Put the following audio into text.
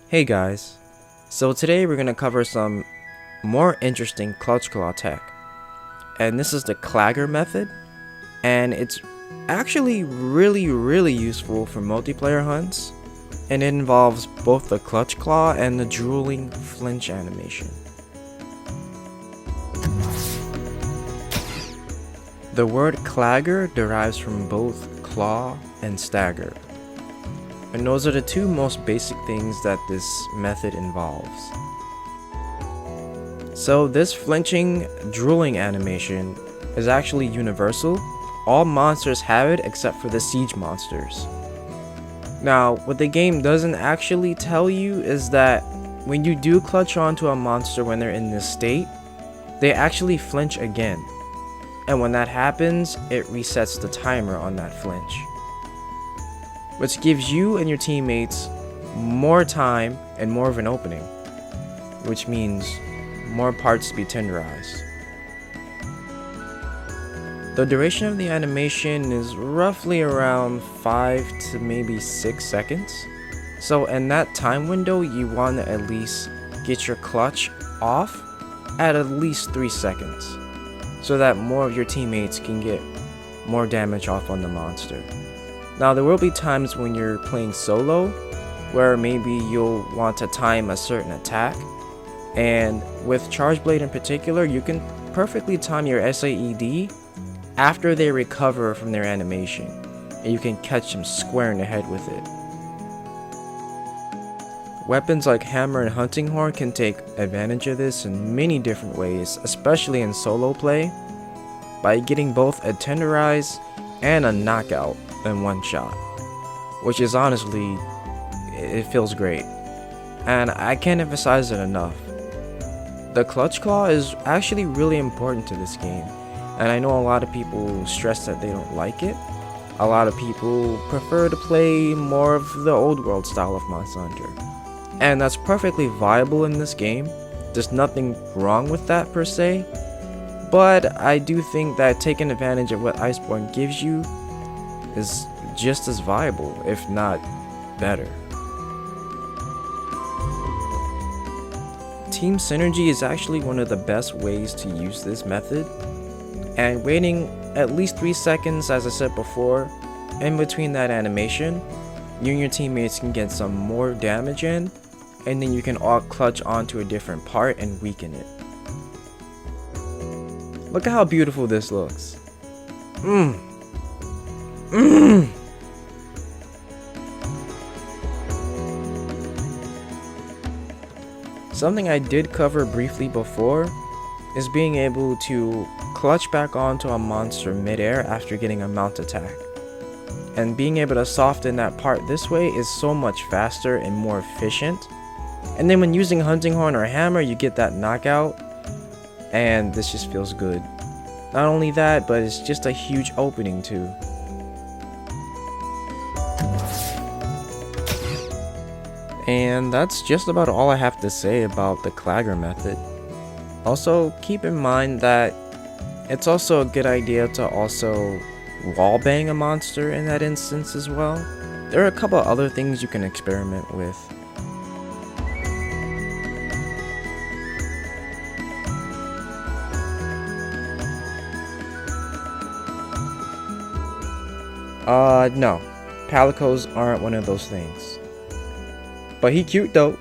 Hey guys, so today we're going to cover some more interesting clutch claw tech, and this is the Clagger method, and it's actually really useful for multiplayer hunts, and it involves both the clutch claw and the drooling flinch animation. The word Clagger derives from both claw and stagger. And those are the two most basic things that this method involves. So this flinching, drooling animation is actually universal. All monsters have it except for the siege monsters. Now, what the game doesn't actually tell you is that when you do clutch onto a monster when they're in this state, they actually flinch again. And when that happens, it resets the timer on that flinch, which gives you and your teammates more time and more of an opening, which means more parts to be tenderized. The duration of the animation is roughly around 5 to maybe 6 seconds. So in that time window, you want to at least get your clutch off at least 3 seconds, so that more of your teammates can get more damage off on the monster. Now, there will be times when you're playing solo where maybe you'll want to time a certain attack, and with Charge Blade in particular, you can perfectly time your SAED after they recover from their animation, and you can catch them square in the head with it. Weapons like Hammer and Hunting Horn can take advantage of this in many different ways, especially in solo play, by getting both a tenderize and a knockout in one shot, which is honestly, it feels great, and I can't emphasize it enough. The clutch claw is actually really important to this game, and I know a lot of people stress that they don't like it. A lot of people prefer to play more of the old world style of Monster Hunter, and that's perfectly viable in this game. There's nothing wrong with that per se, but I do think that taking advantage of what Iceborne gives you is just as viable, if not better. Team synergy is actually one of the best ways to use this method, and waiting at least 3 seconds, as I said before, in between that animation, you and your teammates can get some more damage in, and then you can all clutch onto a different part and weaken it. Look at how beautiful this looks. Something I did cover briefly before is being able to clutch back onto a monster midair after getting a mount attack. And being able to soften that part this way is so much faster and more efficient. And then when using Hunting Horn or Hammer, you get that knockout, and this just feels good. Not only that, but it's just a huge opening too. And that's just about all I have to say about the Clagger method. Also, keep in mind that it's also a good idea to also wallbang a monster in that instance as well. There are a couple other things you can experiment with. No. Palicos aren't one of those things. But he cute though.